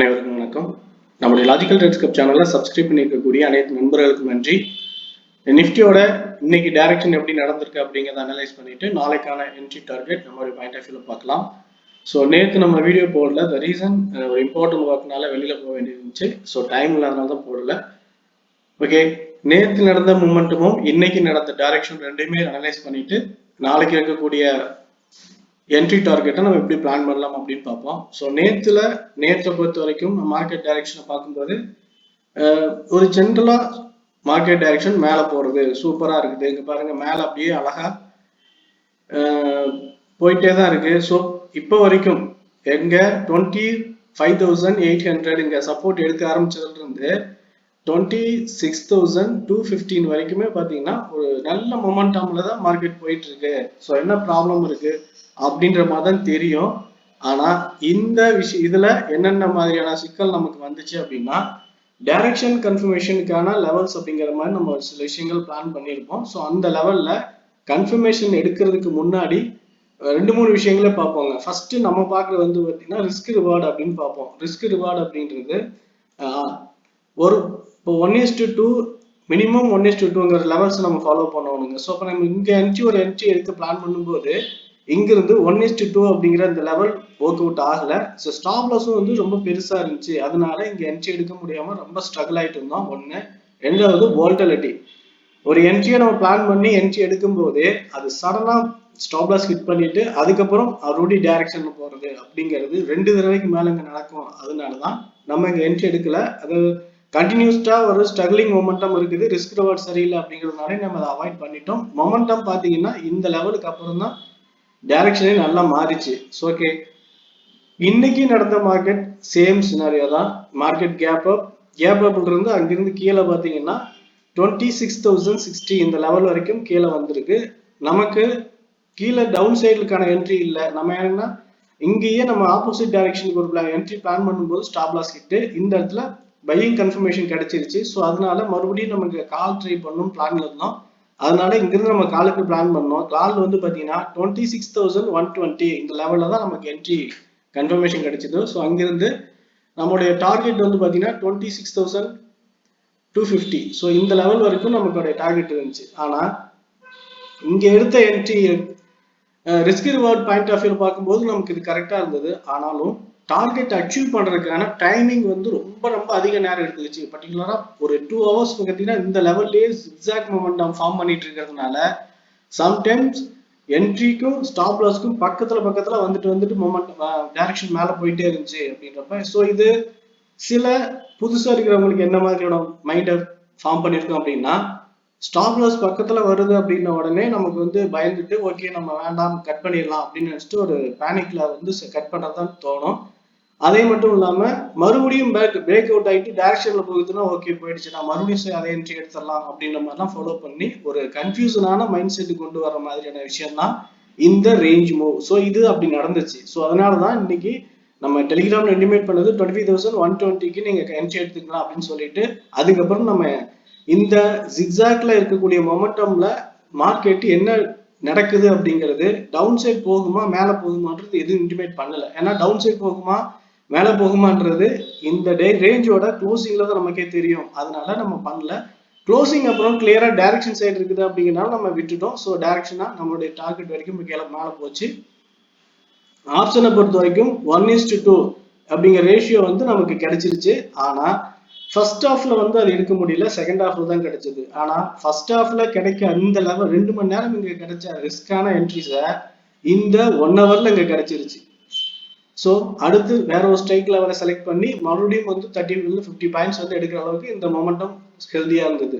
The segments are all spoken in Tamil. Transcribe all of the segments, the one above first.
அனைவருக்கும் வணக்கம். நம்முடைய லாஜிக்கல் ட்ரேட்ஸ் கிளப் சேனல்ல சப்ஸ்கிரைப் பண்ணியிருக்கக்கூடிய அனைத்து நண்பர்களுக்கும் நன்றி. நிஃப்டியோட இன்னைக்கு டைரக்ஷன் எப்படி நடந்திருக்கு அப்படிங்கிறத அனலைஸ் பண்ணிட்டு நாளைக்கான என்ட்ரி டார்கெட் நம்மளுடைய பாயிண்ட் ஆஃப் வியூல பார்க்கலாம். ஸோ நேற்று நம்ம வீடியோ போடல. த ரீசன் ஒரு இம்பார்ட்டன்ட் ஒர்க்னால வெளியில போக வேண்டியிருந்துச்சு. ஸோ டைம் இல்லாதனால தான் போடல. ஓகே, நேற்று நடந்த மூமெண்ட்டுமும் இன்னைக்கு நடந்த டைரக்ஷன் ரெண்டுமே அனலைஸ் பண்ணிட்டு நாளைக்கு இருக்கக்கூடிய என்ட்ரி டார்கெட்டை நம்ம எப்படி பிளான் பண்ணலாம் அப்படின்னு பார்ப்போம். ஸோ நேற்றை பொறுத்த வரைக்கும் மார்க்கெட் டைரக்ஷனை பார்க்கும்போது ஒரு ஜென்ரலா மார்க்கெட் டைரக்ஷன் மேலே போறது சூப்பரா இருக்குது. இங்க பாருங்க, மேலே அப்படியே அழகா போயிட்டே தான் இருக்கு. ஸோ இப்போ வரைக்கும் எங்க 25,800 இங்க சப்போர்ட் எடுக்க ஆரம்பிச்சதுல இருந்து 26,215 வரைக்குமே பாத்தீங்கன்னா ஒரு நல்ல மொமெண்டம்ல தான் மார்க்கெட் போயிட்டு இருக்கு. ஸோ என்ன ப்ராப்ளம் இருக்கு அப்படின்ற மாதிரி தான் தெரியும். ஆனா இந்த விஷயம் இதுல என்னென்ன மாதிரியான சிக்கல் நமக்கு வந்துச்சு அப்படின்னா, டைரக்ஷன் கன்ஃபர்மேஷனுக்கான லெவல்ஸ் அப்படிங்கிற மாதிரி நம்ம சில விஷயங்கள் பிளான் பண்ணியிருப்போம். ஸோ அந்த லெவல்ல கன்ஃபர்மேஷன் எடுக்கிறதுக்கு முன்னாடி 2-3 விஷயங்களே பார்ப்போங்க. ஃபர்ஸ்ட் நம்ம பார்க்கறது வந்து பார்த்தீங்கன்னா ரிஸ்க் ரிவார்டு அப்படின்னு பார்ப்போம். ரிஸ்க் ரிவார்டு அப்படின்றது ஒரு இப்போ 1:2 மினிமம் 1:2ங்கிற லெவல்ஸ் நம்ம ஃபாலோ பண்ணணுங்க. ஸோ இப்போ நம்ம இங்க ஒரு என்ட்ரி எடுத்து பிளான் பண்ணும்போது இங்கிருந்து 1:2 அப்படிங்கிற இந்த லெவல் ஒர்க் அவுட் ஆகல. ஸோ ஸ்டாப் லாஸும் வந்து ரொம்ப பெருசா இருந்துச்சு. அதனால இங்க என்ட்ரி எடுக்க முடியாம ரொம்ப ஸ்ட்ரகிள் ஆயிட்டு இருந்தோம். ஒண்ணு. ரெண்டாவது வாலட்டிலிட்டி. ஒரு என்ட்ரியை நம்ம பிளான் பண்ணி என்ட்ரி எடுக்கும் போது அது சடனா ஸ்டாப் லாஸ் ஹிட் பண்ணிட்டு அதுக்கப்புறம் ரூடி டைரக்ஷன்ல போறது அப்படிங்கிறது 2 தடவைக்கு மேல இங்க நடக்கும். அதனாலதான் நம்ம இங்க என்ட்ரி எடுக்கல. அது கண்டினியூஸ்டா ஒரு ஸ்ட்ரகிளிங் மொமெண்டம் இருக்குது. ரிஸ்க் ரிவார்ட் சரியில்லை அப்படிங்கிறதுனால நம்ம அதை அவாய்ட் பண்ணிட்டோம். மொமெண்டம் பாத்தீங்கன்னா இந்த லெவலுக்கு அப்புறம் தான் டைரக்ஷனே நல்லா மாறிச்சு. ஓகே, இன்னைக்கு நடந்த மார்க்கெட் சேம் சினாரியோ தான். மார்க்கெட் கேப் அப்ல இருந்து அங்கிருந்து கீழே பாத்தீங்கன்னா 26,060 இந்த லெவல் வரைக்கும் கீழே வந்திருக்கு. நமக்கு கீழே டவுன் சைடுக்கான என்ட்ரி இல்லை. நம்ம என்னன்னா இங்கேயே நம்ம ஆப்போசிட் டைரக்ஷனுக்கு ஒரு என்ட்ரி பிளான் பண்ணும்போது ஸ்டாப் லாஸ் ஹிட், இந்த இடத்துல பையிங் கன்ஃபர்மேஷன் கிடைச்சிருச்சு. ஸோ அதனால மறுபடியும் நமக்கு கால் ட்ரை பண்ணணும் பிளான்ல இருந்தோம். அதனால இங்கிருந்து நம்ம காலுக்கு பிளான் பண்ணோம். கால் வந்து பாத்தீங்கன்னா 26,120 இந்த லெவல்ல தான் நமக்கு என்ட்ரி கன்ஃபர்மேஷன் கிடைச்சது. ஸோ அங்கிருந்து நம்மளுடைய டார்கெட் வந்து பாத்தீங்கன்னா 26,250. ஸோ இந்த லெவல் வரைக்கும் நமக்கு டார்கெட் இருந்துச்சு. ஆனா இங்க எடுத்த entry risk reward point of view பார்க்கும்போது நமக்கு இது கரெக்டா இருந்தது. ஆனாலும் டார்கெட் அச்சீவ் பண்றதுக்கான டைமிங் வந்து ரொம்ப ரொம்ப அதிக நேரம் எடுத்துக்கிச்சு. பர்டிகுலரா ஒரு 2 ஹவர்ஸ் பார்த்தீங்கன்னா இந்த லெவல்லே எக்ஸாக்ட் மொமெண்டம் ஃபார்ம் பண்ணிட்டு இருக்கிறதுனால சம்டைம்ஸ் என்ட்ரிக்கும் ஸ்டாப் லாஸ்க்கும் பக்கத்துல வந்துட்டு மொமெண்டம் டைரக்ஷன் மேல போயிட்டே இருந்துச்சு அப்படின்றப்ப, ஸோ இது சில புதுசா இருக்கிறவங்களுக்கு என்ன மாதிரியான மைண்டை ஃபார்ம் பண்ணிருக்கோம் அப்படின்னா, ஸ்டாப் லாஸ் பக்கத்துல வருது அப்படின்ன உடனே நமக்கு வந்து பயந்துட்டு ஓகே நம்ம வேண்டாம் கட் பண்ணிடலாம் அப்படின்னு நினைச்சிட்டு ஒரு பேனிக்ல வந்து கட் பண்றதுதான் தோணும். அதே மட்டும் இல்லாம மறுபடியும் பிரேக் அவுட் ஆகிட்டு டைரக்ஷன்ல போகுதுன்னா ஓகே போயிடுச்சுன்னா மறுபடியும் அதே என்ட்ரி எடுத்துடலாம் அப்படின்ற மாதிரிலாம் ஃபாலோ பண்ணி ஒரு கன்ஃபியூஷனான மைண்ட் செட் கொண்டு வர மாதிரியான விஷயம் தான் இந்த ரேஞ்ச் மூவ். ஸோ இது அப்படி நடந்துச்சு. ஸோ அதனாலதான் இன்னைக்கு நம்ம டெலிகிராம்ல இன்டிமேட் பண்ணது 25,120க்கு நீங்க என்ட்ரி எடுத்துக்கலாம் அப்படின்னு சொல்லிட்டு, அதுக்கப்புறம் நம்ம இந்த ஜிக்ஸாக்ல இருக்கக்கூடிய மொமெண்டம்ல மார்க்கெட் என்ன நடக்குது அப்படிங்கிறது டவுன் சைட் போகுமா மேல போகுமான்றது எதுவும் இன்டிமேட் பண்ணல. ஏன்னா டவுன் சைட் போகுமா மேல போகுமான்றது இந்த ரேஞ்சோட க்ளோசிங்ல தான் நமக்கே தெரியும். அதனால நம்ம பண்ணல. க்ளோசிங் அப்புறம் கிளியரா டைரக்ஷன் சைடு இருக்குது அப்படிங்கிறனால நம்ம விட்டுட்டோம். ஸோ டைரக்ஷனா நம்மளுடைய டார்கெட் வரைக்கும் மேல போச்சு. ஆப்ஷனை பொறுத்த வரைக்கும் 1:2 அப்படிங்கிற ரேஷியோ வந்து நமக்கு கிடைச்சிருச்சு. ஆனா ஃபர்ஸ்ட் ஹாஃப்ல வந்து அது எடுக்க முடியல, செகண்ட் ஹாஃப்ல தான் கிடைச்சது. ஆனா ஃபர்ஸ்ட் ஹாஃப்ல கிடைக்க அந்த லெவல் 2 மணி நேரம் இங்க கிடைச்ச ரிஸ்கான என்ட்ரிஸ இந்த 1 ஹவர்ல இங்க கிடைச்சிருச்சு. ஸோ அடுத்து வேற ஒரு ஸ்ட்ரைக் லெவலை செலக்ட் பண்ணி மறுபடியும் வந்து 30-50 பாயிண்ட்ஸ் வந்து எடுக்கிற அளவுக்கு இந்த மொமெண்டம் ஹெல்தியா இருந்தது.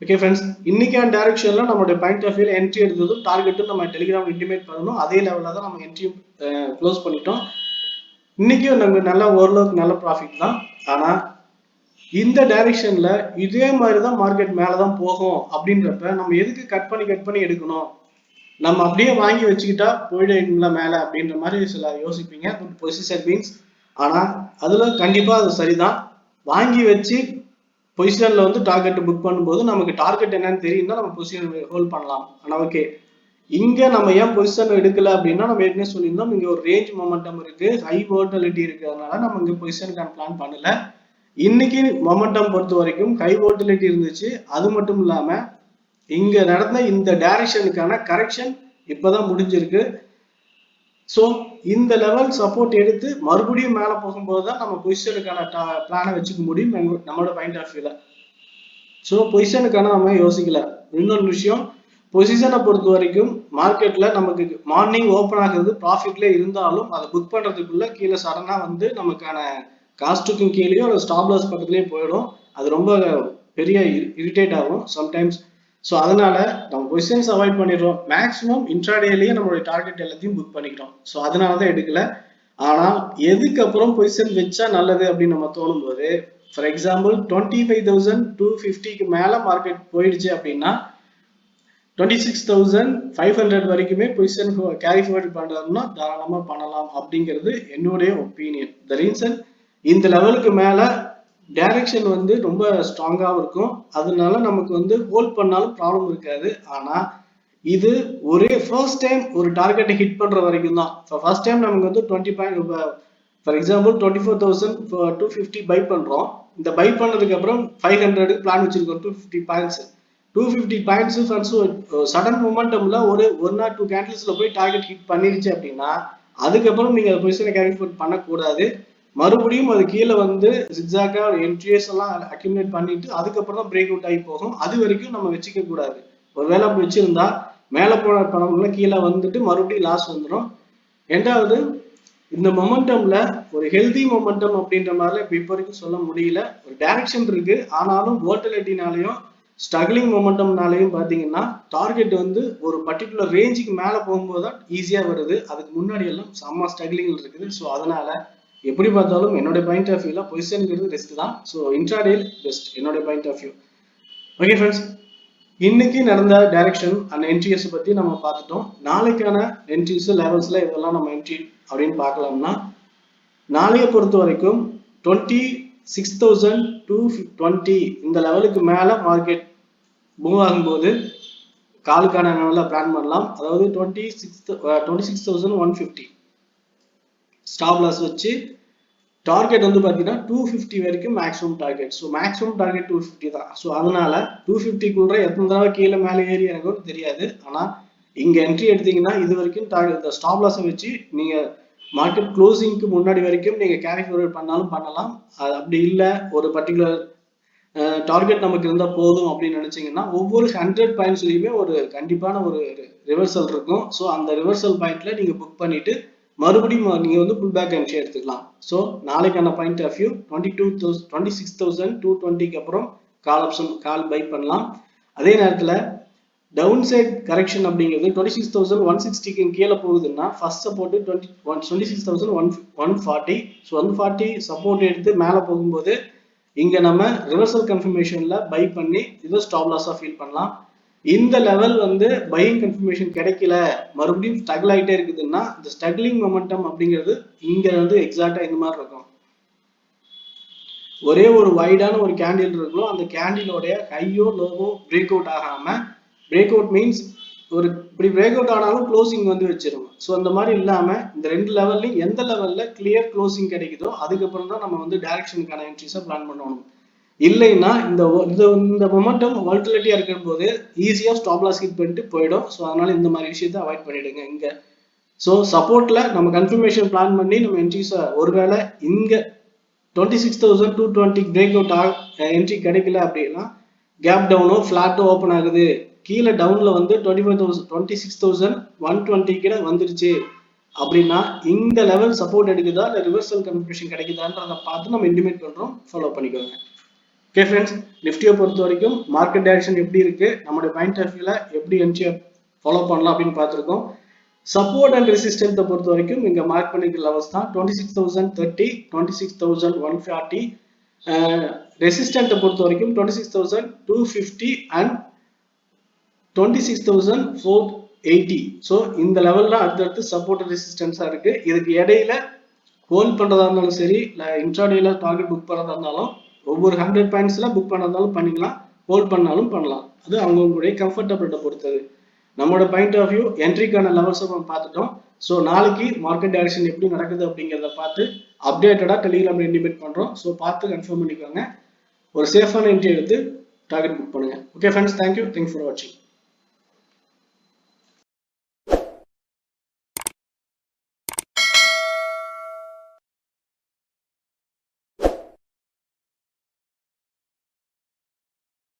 ஓகே ஃப்ரெண்ட்ஸ், இன்னைக்கான டைரக்ஷன்ல நம்மளுடைய பாயிண்ட் ஆஃப் வியூல என்ட்ரி எடுத்ததும் டார்கெட்டும் நம்ம டெலிகிராம் இன்டிமேட் பண்ணணும். அதே லெவலில் தான் நம்ம என்ட்ரியும் க்ளோஸ் பண்ணிட்டோம். இன்னைக்கும் நமக்கு நல்ல ஓரளவுக்கு நல்ல ப்ராஃபிட் தான். ஆனா இந்த டைரக்ஷன்ல இதே மாதிரிதான் மார்க்கெட் மேலதான் போகும் அப்படின்றப்ப நம்ம எதுக்கு கட் பண்ணி எடுக்கணும், நம்ம அப்படியே வாங்கி வச்சுக்கிட்டா போயிடுங்களா மேல அப்படின்ற மாதிரி சில யோசிப்பீங்க. Good position means. ஆனா அதுல கண்டிப்பா அது சரிதான். வாங்கி வச்சு பொசிஷன்ல வந்து டார்கெட் புக் பண்ணும்போது நமக்கு டார்கெட் என்னன்னு தெரியும்னா நம்ம பொசிஷன் ஹோல்ட் பண்ணலாம். ஆனா ஓகே, இங்க நம்ம ஏன் பொசிஷன் எடுக்கல அப்படின்னா நம்ம ஏற்கனவே சொல்லியிருந்தோம், இங்க ஒரு ரேஞ்ச் மொமெண்டம் இருக்கு, ஹை வோல்டிலிட்டி இருக்கிறதுனால நம்ம இங்க பொசிஷனுக்கான பிளான் பண்ணல. இன்னைக்கு மொமெண்டம் பொறுத்த வரைக்கும் ஹை வோல்டிலிட்டி இருந்துச்சு. அது மட்டும் இல்லாம இங்க நடந்த இந்த டைரக்ஷனுக்கான கரெக்ஷன் இப்பதான் முடிஞ்சிருக்கு. ஸோ இந்த லெவல் சப்போர்ட் எடுத்து மறுபடியும் மேல போகும்போது தான் நம்ம பொசிஷனுக்கான பிளானை வச்சுக்க முடியும் நம்மளோட பாயிண்ட் ஆஃப் வியூல. ஸோ பொசிஷனுக்கான நம்ம யோசிக்கல. இன்னொரு விஷயம், பொசிஷனை பொறுத்த வரைக்கும் மார்க்கெட்ல நமக்கு மார்னிங் ஓப்பன் ஆகுறது ப்ராஃபிட்ல இருந்தாலும் அதை புக் பண்றதுக்குள்ள கீழே சடனா வந்து நமக்கான காஸ்ட்டுக்கும் கீழேயோ ஒரு ஸ்டாப் லாஸ் பக்கத்துலயே போயிடும். அது ரொம்ப பெரிய இரிட்டேட் ஆகும் சம்டைம்ஸ். ஸோ அதனால நம்ம பொசிஷன்ஸ் அவாய்ட் பண்ணிடுறோம். மேக்ஸிமம் இன்ட்ராடேலயே நம்மளுடைய டார்கெட் எல்லாத்தையும் புக் பண்ணிக்கிறோம். ஸோ அதனால தான் எடுக்கல. ஆனா எதுக்கு அப்புறம் பொசிஷன் வச்சா நல்லது அப்படின்னு நம்ம தோணும் போது, ஃபார் எக்ஸாம்பிள் 25,250க்கு மேல மார்க்கெட் போயிடுச்சு அப்படின்னா 26,500 வரைக்குமே பொசிஷன் கேரி ஃபார்வர்ட் பண்றதுன்னா தாராளமா பண்ணலாம் அப்படிங்கிறது என்னுடைய ஒப்பீனியன். த ரீசன், இந்த லெவலுக்கு மேல டைரக்ஷன் வந்து ரொம்ப ஸ்ட்ராங்காகவும் இருக்கும். அதனால நமக்கு வந்து ஹோல்ட் பண்ணாலும் ப்ராப்ளம் இருக்காது. ஆனா இது ஒரே ஃபர்ஸ்ட் டைம் ஒரு டார்கெட்டை ஹிட் பண்ற வரைக்கும் தான். ஃபர்ஸ்ட் டைம் நமக்கு வந்து 20 பாயிண்ட், ஃபார் எக்ஸாம்பிள் 24,250 பை பண்றோம். இந்த பை பண்ணதுக்கு அப்புறம் 500 பிளான் வச்சிருக்கோம், 250 பாயிண்ட்ஸ். 250 பாயிண்ட்ஸ் ஃபர்ஸ்ட் சடன் மொமெண்டம்ல ஒரு 1 or 2 கேண்டில்ஸ்ல போய் டார்கெட் ஹிட் பண்ணிருச்சு அப்படின்னா அதுக்கப்புறம் நீங்க பொசிஷனை கேரி ஃபார்வர்ட் பண்ணக்கூடாது. மறுபடியும் அது கீழே வந்து ஜிக்ஸாக்கா என்ட்ரிஸ் எல்லாம் அக்யூமுலேட் பண்ணிட்டு அதுக்கப்புறம் தான் பிரேக் அவுட் ஆகி போகும். அது வரைக்கும் நம்ம வச்சுக்க கூடாது. ஒருவேளை அப்படி வச்சிருந்தா மேல போன பணம்ல கீழே வந்துட்டு மறுபடியும் லாஸ் வந்துடும். ரெண்டாவது, இந்த மொமெண்டம்ல ஒரு ஹெல்தி மொமெண்டம் அப்படின்ற மாதிரி இப்போ வரைக்கும் சொல்ல முடியல. ஒரு டைரக்ஷன் இருக்கு, ஆனாலும் வோல்டிலிட்டினாலையும் ஸ்ட்ரகிளிங் மொமெண்டம்னாலையும் பாத்தீங்கன்னா டார்கெட் வந்து ஒரு பர்டிகுலர் ரேஞ்சுக்கு மேல போகும்போது தான் ஈஸியா வருது. அதுக்கு முன்னாடி எல்லாம் செம்ம ஸ்ட்ரகிளிங் இருக்குது. ஸோ அதனால எப்படி பார்த்தாலும் என்னோட பாயிண்ட் ஆஃப் வியூல பொசிஷனுங்கிறது ரிஸ்க் தான். ஸோ இன்ட்ராடே பெஸ்ட் என்னோட point of view. Okay friends, இன்னைக்கு நடந்த டைரக்ஷன் அண்ட் என்ட்ரிஸ் பத்தி நம்ம பார்த்துட்டோம். நாளைக்கான என்ட்ரிஸ் லெவல்ஸ்ல இதெல்லாம் நம்ம என்ட்ரி அப்படின்னு பார்க்கலாம்னா, நாளைய பொறுத்த வரைக்கும் 26,220 இந்த லெவலுக்கு மேல மார்க்கெட் மூவ் ஆகும்போது காலுக்கான லெவலில் பிளான் பண்ணலாம். அதாவது 26,150 ஸ்டாப் லாஸ் வச்சு டார்கெட் வந்து பாத்தீங்கன்னா 250 வரைக்கும் maximum target. So maximum target 250 தான். ஸோ அதனால 250க்குள்ள எத்தனை தடவை கீழே மேலே ஏறி எனக்கும் தெரியாது. ஆனா இங்க என்ட்ரி எடுத்தீங்கன்னா இது வரைக்கும் டார்கெட் ஸ்டாப் லாஸை வச்சு நீங்க மார்க்கெட் க்ளோசிங்க்கு முன்னாடி வரைக்கும் நீங்க கேரி ஃபார்வர்ட் பண்ணாலும் பண்ணலாம். அது அப்படி இல்லை, ஒரு பர்டிகுலர் டார்கெட் நமக்கு இருந்தா போதும் அப்படின்னு நினைச்சீங்கன்னா ஒவ்வொரு 100 பாயிண்ட்ஸ்லயுமே ஒரு கண்டிப்பான ஒரு ரிவர்சல் இருக்கும். ஸோ அந்த ரிவர்சல் பாயிண்ட்ல நீங்க புக் பண்ணிட்டு மறுபடியும் நீங்க வந்து புல் பேக் என்ட்ரி எடுத்துக்கலாம். ஸோ நாளைக்கான பாயிண்ட் ஆஃப் வியூ 26,220க்கு அப்புறம் கால் ஆப்ஷன் கால் பை பண்ணலாம். அதே நேரத்தில் டவுன் சைட் கரெக்ஷன் அப்படிங்கிறது 26,160க்கு கீழே போகுதுன்னா ஃபர்ஸ்ட் சப்போர்ட் 26,140. ஸோ 140 சப்போர்ட் எடுத்து மேலே போகும்போது இங்க நம்ம ரிவர்சல் கன்ஃபர்மேஷன்ல பை பண்ணி இதை ஸ்டாப் லாஸா ஃபீல் பண்ணலாம். இந்த லெவல் வந்து பையிங் கன்ஃபர்மேஷன் கிடைக்கல, மறுபடியும் ஸ்ட்ரகிள் ஆகிட்டே இருக்குதுன்னா இந்த ஸ்ட்ரகிளிங் மொமெண்டம் அப்படிங்கிறது இங்க வந்து எக்ஸாக்டா இந்த மாதிரி இருக்கும். ஒரே ஒரு வைடான ஒரு கேண்டில் இருக்கும், அந்த கேண்டிலோடைய ஹையோ லோவோ பிரேக் அவுட் ஆகாம, பிரேக் அவுட் மீன்ஸ் ஒரு இப்படி பிரேக் அவுட் ஆனாலும் க்ளோசிங் வந்து வச்சிருவோம். ஸோ அந்த மாதிரி இல்லாம இந்த ரெண்டு லெவல்லையும் எந்த லெவல்ல கிளியர் க்ளோசிங் கிடைக்குதோ அதுக்கப்புறம் தான் நம்ம வந்து டைரக்ஷனுக்கான என்ட்ரிஸை பிளான் பண்ணணும். இல்லைன்னா இந்த மொமெண்டம் வாலட்டிலிட்டியா இருக்கும் போது ஈஸியா ஸ்டாப் லாஸ் ஹிட் பண்ணிட்டு போயிடும். ஸோ அதனால இந்த மாதிரி விஷயத்தை அவாய்ட் பண்ணிடுங்க இங்க. ஸோ சப்போர்ட்ல நம்ம கன்ஃபர்மேஷன் பிளான் பண்ணி நம்ம என்ட்ரிஸை ஒருவேளை இங்க 26,220 பிரேக் அவுட் என்ட்ரி கிடைக்கல அப்படின்னா கேப் டவுனோ ஃபிளாட்டோ ஓப்பன் ஆகுது, கீழே டவுன்ல வந்து 26,120 கிட்ட வந்துருச்சு அப்படின்னா இந்த லெவல் சப்போர்ட் எடுக்குதா இல்லை ரிவர்சல் கன்ஃபர்மேஷன் கிடைக்குதான்றதை பார்த்து நம்ம இன்டிமேட் பண்றோம். ஃபாலோ பண்ணிக்கோங்க. ஓகே ஃப்ரெண்ட்ஸ், நிஃப்டியை பொறுத்த வரைக்கும் மார்க்கெட் டைரக்ஷன் எப்படி இருக்கு, நம்மளுடைய பாயிண்ட் ஆஃப் வியூல எப்படி என்ட்ரியை ஃபாலோ பண்ணலாம் அப்படின்னு பார்த்துருக்கோம். சப்போர்ட் அண்ட் ரெசிஸ்டன்ஸை பொறுத்த வரைக்கும் இங்க மார்க் பண்ணிக்கிற லெவல்ஸ் தான் 26,030, 26,140. ரெசிஸ்டன்ட்டை பொறுத்த வரைக்கும் 26,250 அண்ட் 26,480. ஸோ இந்த லெவல்ல அடுத்தடுத்து சப்போர்ட் ரெசிஸ்டன்ஸா இருக்கு. இதுக்கு இடையில ஹோல்ட் பண்றதா இருந்தாலும் சரி, இல்லை இன்ட்ராடேல டார்கெட் புக் பண்றதா இருந்தாலும் ஒவ்வொரு 100 பாயிண்ட்ஸ்ல புக் பண்ணதாலும் பண்ணிக்கலாம், ஹோல்ட் பண்ணாலும் பண்ணலாம். அது அவங்களுடைய கம்ஃபர்டபிலிட்ட பொறுத்தது. நம்மளோட பாயிண்ட் ஆஃப் வியூ என்ட்ரிக்கான லெவல்ஸும் நம்ம பார்த்துட்டோம். ஸோ நாளைக்கு மார்க்கெட் டைரக்ஷன் எப்படி நடக்குது அப்படிங்கிறத பார்த்து அப்டேட்டடாக டெலிகிராமில் இன்டிமேட் பண்ணுறோம். ஸோ பார்த்து கன்ஃபார்ம் பண்ணிக்கோங்க. ஒரு சேஃபான என்ட்ரி எடுத்து டார்கெட் புக் பண்ணுங்க. ஓகே ஃப்ரெண்ட்ஸ், தேங்க்யூ ஃபார் வாட்சிங்.